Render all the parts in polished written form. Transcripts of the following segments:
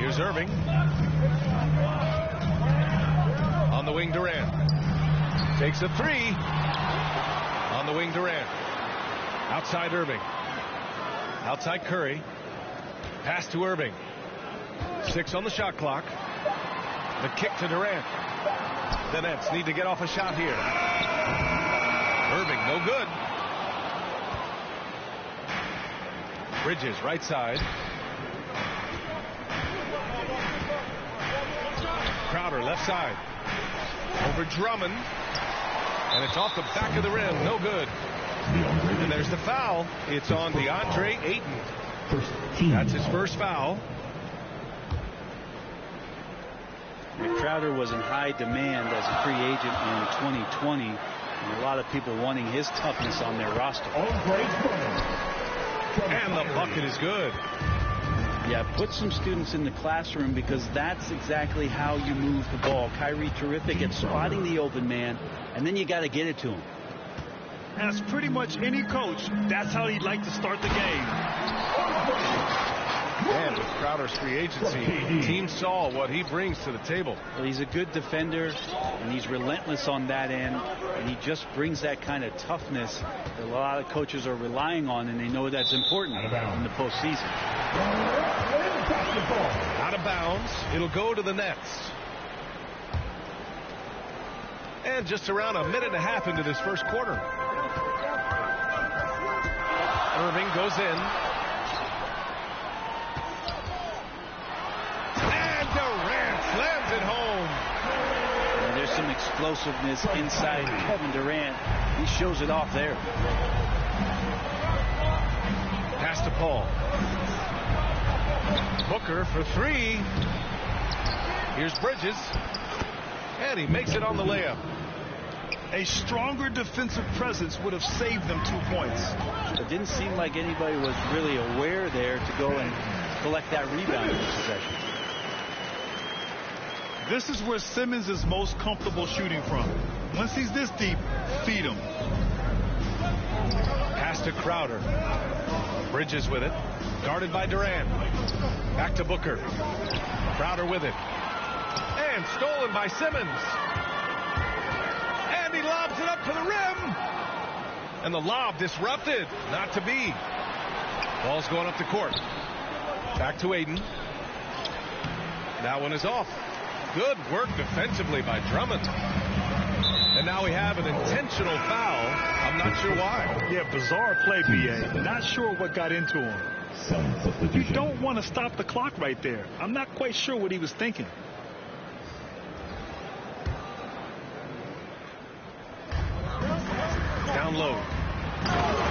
Here's Irving. On the wing, Durant. Takes a three. On the wing, Durant. Outside Irving. Outside Curry. Pass to Irving. 6 on the shot clock. The kick to Durant. The Nets need to get off a shot here. Irving, no good. Bridges, right side. Crowder, left side. Over Drummond. And it's off the back of the rim. No good. And there's the foul. It's on DeAndre Ayton. That's his first foul. Crowder was in high demand as a free agent in 2020, and a lot of people wanting his toughness on their roster. And the bucket is good. Yeah, put some students in the classroom, because that's exactly how you move the ball. Kyrie terrific at spotting the open man, and then you got to get it to him. As pretty much any coach, that's how he'd like to start the game. And with Crowder's free agency, the team saw what he brings to the table. Well, he's a good defender, and he's relentless on that end, and he just brings that kind of toughness that a lot of coaches are relying on, and they know that's important in the postseason. Out of bounds. It'll go to the Nets. And just around a minute and a half into this first quarter. Irving goes in. Slams it home. And there's some explosiveness inside Kevin Durant. He shows it off there. Pass to Paul. Booker for three. Here's Bridges. And he makes it on the layup. A stronger defensive presence would have saved them 2 points. It didn't seem like anybody was really aware there to go and collect that rebound in this possession. This is where Simmons is most comfortable shooting from. Once he's this deep, feed him. Pass to Crowder. Bridges with it. Guarded by Durant. Back to Booker. Crowder with it. And stolen by Simmons. And he lobs it up to the rim. And the lob disrupted. Not to be. Ball's going up the court. Back to Ayton. That one is off. Good work defensively by Drummond. And now we have an intentional foul. I'm not sure why. Yeah, bizarre play, B.A. Not sure what got into him. You don't want to stop the clock right there. I'm not quite sure what he was thinking. Down low.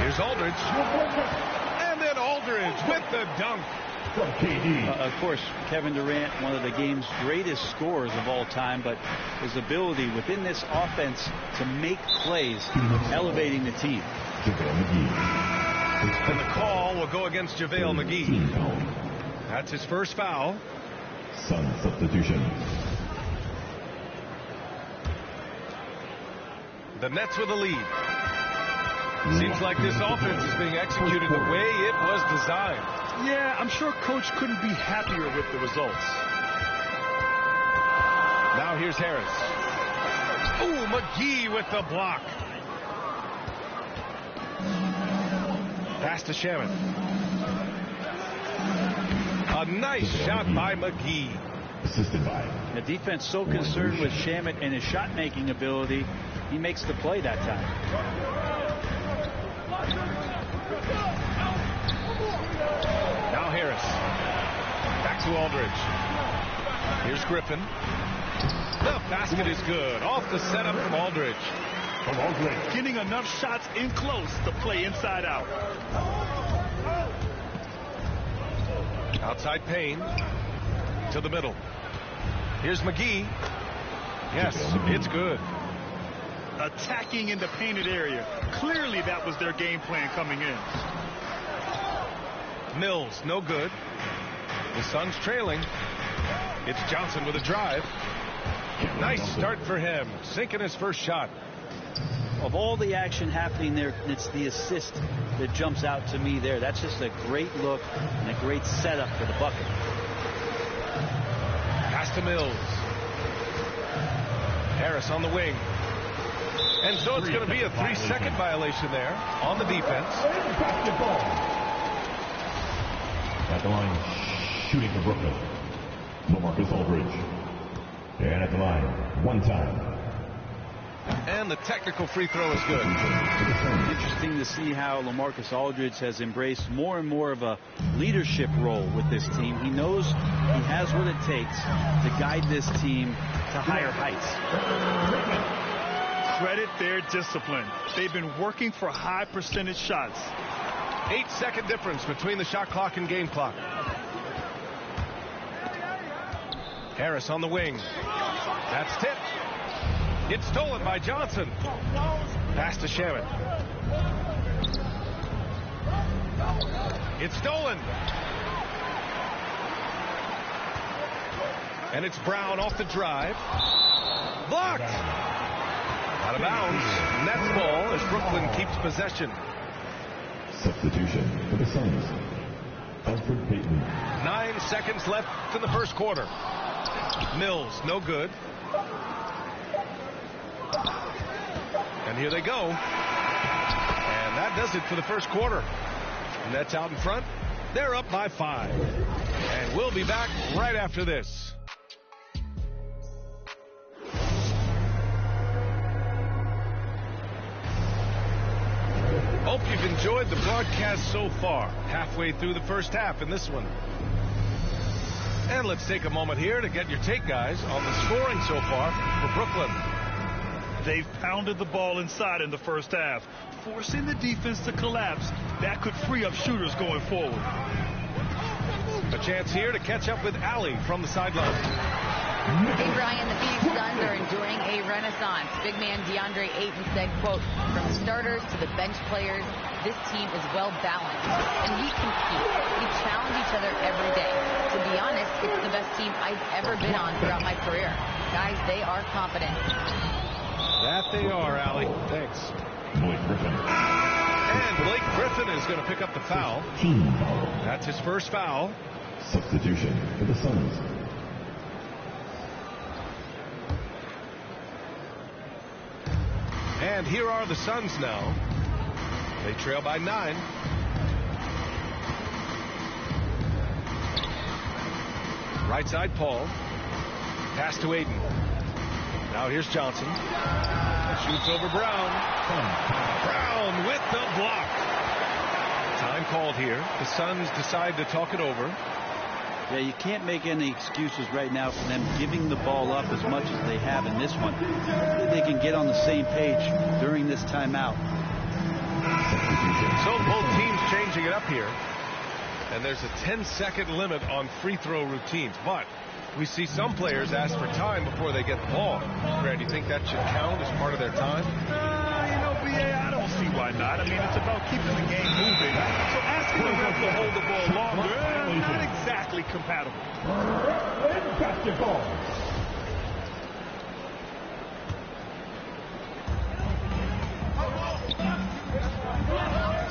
Here's Aldridge. And then Aldridge with the dunk. Of course, Kevin Durant, one of the game's greatest scorers of all time, but his ability within this offense to make plays, elevating the team. And the call will go against JaVale McGee. That's his first foul. Substitution. The Nets with a lead. Seems like this offense is being executed the way it was designed. Yeah, I'm sure Coach couldn't be happier with the results. Now here's Harris. Ooh, McGee with the block. Pass to Shamet. A nice shot by McGee. Assisted by. The defense so concerned with Shamet and his shot-making ability, he makes the play that time. Now Harris. Back to Aldridge. Here's Griffin. The basket is good. Off the setup from Aldridge. Getting enough shots in close to play inside out. Outside Payne. To the middle. Here's McGee. Yes, it's good. Attacking in the painted area. Clearly that was their game plan coming in. Mills, no good. The Suns trailing. It's Johnson with a drive. Nice start for him. Sinking his first shot. Of all the action happening there, it's the assist that jumps out to me there. That's just a great look and a great setup for the bucket. to Mills. Harris on the wing. And so it's going to be a 3-second violation there on the defense. At the line, shooting for Brooklyn, LaMarcus Aldridge. And at the line, one time. And the technical free throw is good. Interesting to see how LaMarcus Aldridge has embraced more and more of a leadership role with this team. He knows he has what it takes to guide this team to higher heights. Credit their discipline. They've been working for high percentage shots. 8-second difference between the shot clock and game clock. Harris on the wing. That's tipped. It's stolen by Johnson. Pass to Sherman. It's stolen. And it's Brown off the drive. Blocked. Out of bounds. Nets ball as Brooklyn keeps possession. Substitution for the Suns, Alfred Payton. 9 seconds left in the first quarter. Mills, no good. And here they go. And that does it for the first quarter. Nets out in front. They're up by 5. And we'll be back right after this. Hope you've enjoyed the broadcast so far. Halfway through the first half in this one. And let's take a moment here to get your take, guys, on the scoring so far for Brooklyn. They've pounded the ball inside in the first half, forcing the defense to collapse. That could free up shooters going forward. A chance here to catch up with Allie from the sideline. Hey, Brian, the Phoenix Suns are enduring a renaissance. Big man DeAndre Ayton said, quote, "From starters to the bench players, this team is well balanced, and we compete. We challenge each other every day. To be honest, it's the best team I've ever been on throughout my career. Guys, they are confident." That they are, Allie. Thanks. Blake Griffin. And Blake Griffin is going to pick up the foul. Team foul. That's his first foul. Substitution for the Suns. And here are the Suns now. They trail by 9. Right side, Paul. Pass to Ayton. Now here's Johnson. Shoots over Brown. Brown with the block. Time called here. The Suns decide to talk it over. Yeah, you can't make any excuses right now for them giving the ball up as much as they have in this one. They can get on the same page during this timeout. So both teams changing it up here. And there's a 10-second limit on free throw routines. But we see some players ask for time before they get the ball. Brad, do you think that should count as part of their time? BA, I don't see why not. I mean, it's about keeping the game moving. So asking the ref to hold the ball longer, not exactly compatible. Basketball.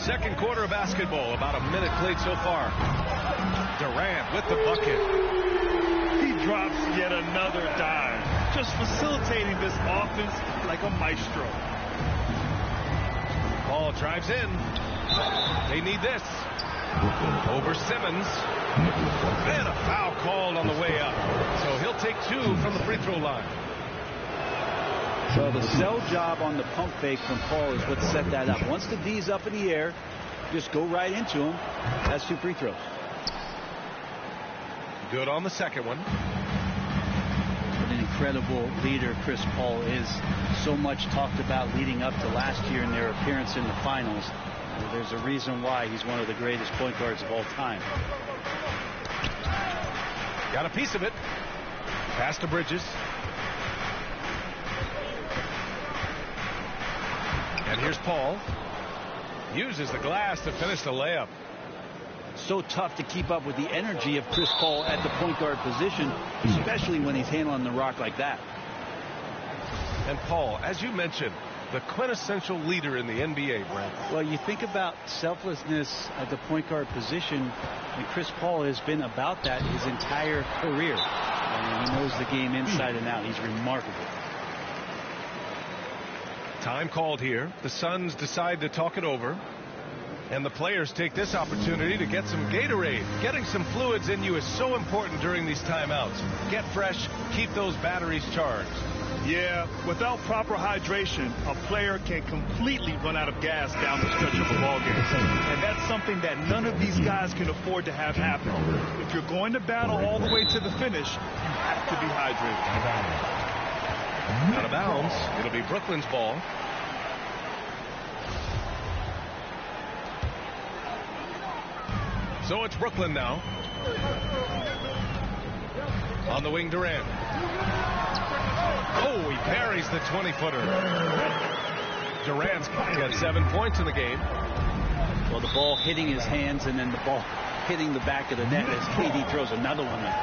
Second quarter of basketball, about a minute played so far. Durant with the bucket. He drops yet another dime, just facilitating this offense like a maestro. Ball drives in. They need this. Over Simmons. And a foul called on the way up. So he'll take 2 from the free throw line. So the sell job on the pump fake from Paul is what set that up. Once the D's up in the air, just go right into him. That's 2 free throws. Good on the second one. What an incredible leader Chris Paul is. So much talked about leading up to last year in their appearance in the finals. There's a reason why he's one of the greatest point guards of all time. Got a piece of it. Pass to Bridges. And here's Paul. Uses the glass to finish the layup. So tough to keep up with the energy of Chris Paul at the point guard position, especially when he's handling the rock like that. And Paul, as you mentioned, the quintessential leader in the NBA, Brent. Well, you think about selflessness at the point guard position, and Chris Paul has been about that his entire career. And he knows the game inside and out. He's remarkable. Time called here. The Suns decide to talk it over. And the players take this opportunity to get some Gatorade. Getting some fluids in you is so important during these timeouts. Get fresh, keep those batteries charged. Yeah, without proper hydration, a player can completely run out of gas down the stretch of a ball game. And that's something that none of these guys can afford to have happen. If you're going to battle all the way to the finish, you have to be hydrated. Out of bounds. It'll be Brooklyn's ball. So it's Brooklyn now. On the wing, Durant. Oh, he parries the 20-footer. Durant's got 7 points in the game. Well, the ball hitting his hands and then the ball hitting the back of the net as KD throws another one in.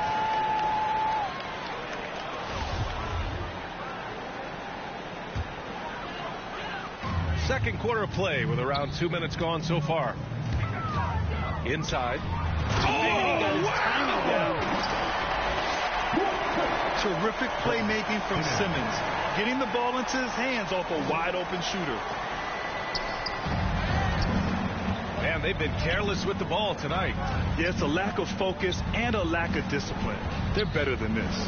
Second quarter of play with around 2 minutes gone so far. Inside. Oh, wow! Terrific playmaking from Simmons. Getting the ball into his hands off a wide-open shooter. Man, they've been careless with the ball tonight. Yeah, it's a lack of focus and a lack of discipline. They're better than this.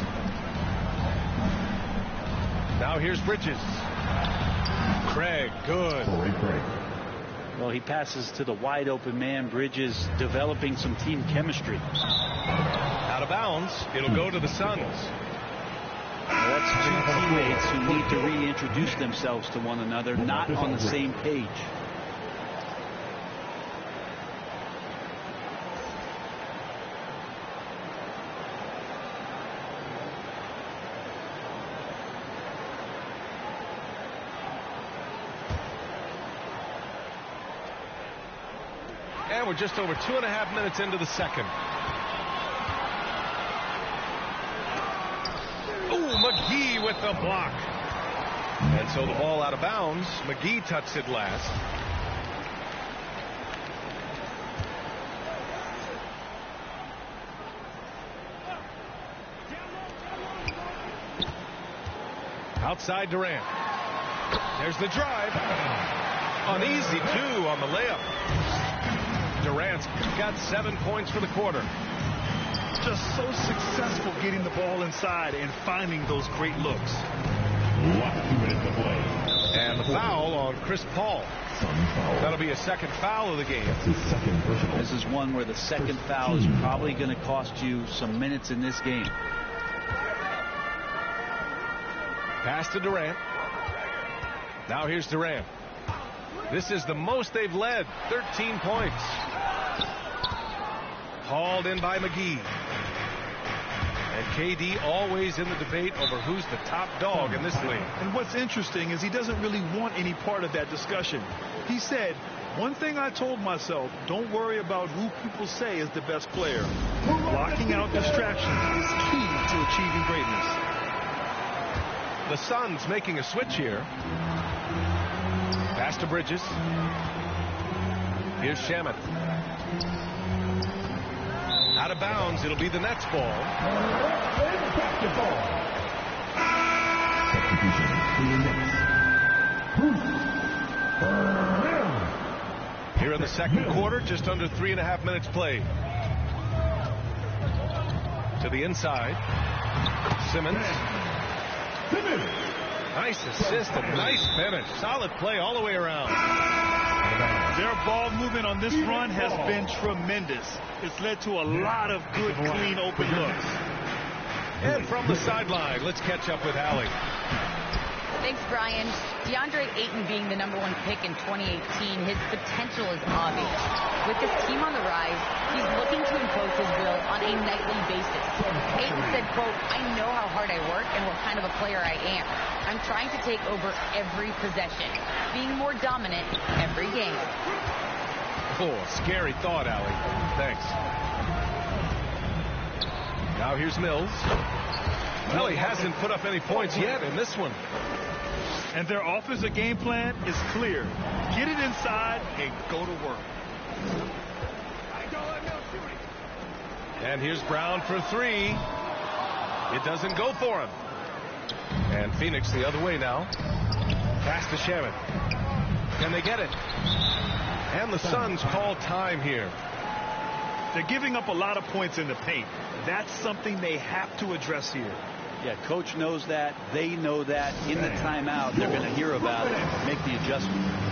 Now here's Bridges. Craig, good. Well, he passes to the wide open man. Bridges developing some team chemistry. Out of bounds. It'll go to the Suns. Well, that's two teammates who need to reintroduce themselves to one another, not on the same page. And we're just over 2.5 minutes into the second. Oh, McGee with the block. And so the ball out of bounds. McGee touched it last. Outside Durant. There's the drive. Uneasy, too, on the layup. Durant's got 7 points for the quarter. Just so successful getting the ball inside and finding those great looks. 2 minutes to play. And the foul on Chris Paul. That'll be a second foul of the game. That's his second personal. This is one where the second foul is probably going to cost you some minutes in this game. Pass to Durant. Now here's Durant. This is the most they've led. 13 points. Hauled in by McGee. And KD always in the debate over who's the top dog in this league. And what's interesting is he doesn't really want any part of that discussion. He said, one thing I told myself, don't worry about who people say is the best player. Blocking out distractions is key to achieving greatness. The Suns making a switch here. Pass to Bridges. Here's Shamet. Out of bounds. It'll be the Nets ball. Here in the second quarter, just under 3.5 minutes played. To the inside. Simmons. Nice assist and nice finish. Solid play all the way around. Their ball movement on this run has been tremendous. It's led to a lot of good, clean, open looks. And from the sideline, let's catch up with Allie. Thanks, Brian. DeAndre Ayton being the #1 pick in 2018, his potential is obvious. With his team on the rise, he's looking to impose his will on a nightly basis. Ayton said, quote, I know how hard I work and what kind of a player I am. I'm trying to take over every possession, being more dominant every game. Oh, scary thought, Allie. Thanks. Now here's Mills. Well, he hasn't put up any points yet in this one. And their offensive game plan is clear. Get it inside and go to work. And here's Brown for three. It doesn't go for him. And Phoenix the other way now. Pass to Shaman. Can they get it? And the Suns call time here. They're giving up a lot of points in the paint. That's something they have to address here. Yeah, coach knows that. They know that. In the timeout, they're going to hear about it, make the adjustment.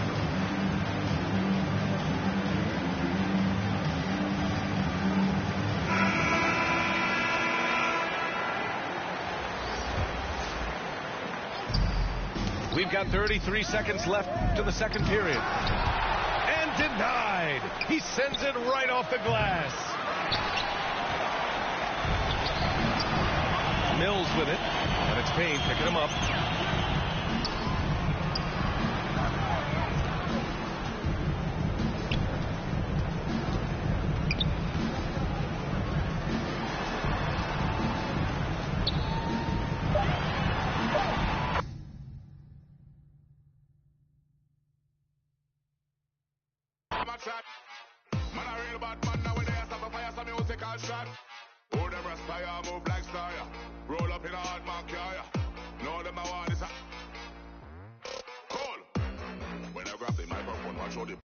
We've got 33 seconds left to the second period. And denied. He sends it right off the glass. Mills with it. And it's Payne picking him up. Man, a real bad man nowadays, have a fire, some musical shot. Who them respire, move like star. Roll up in a hard mark, yeah. No, them now want this. Cool. When I grab the microphone, watch all the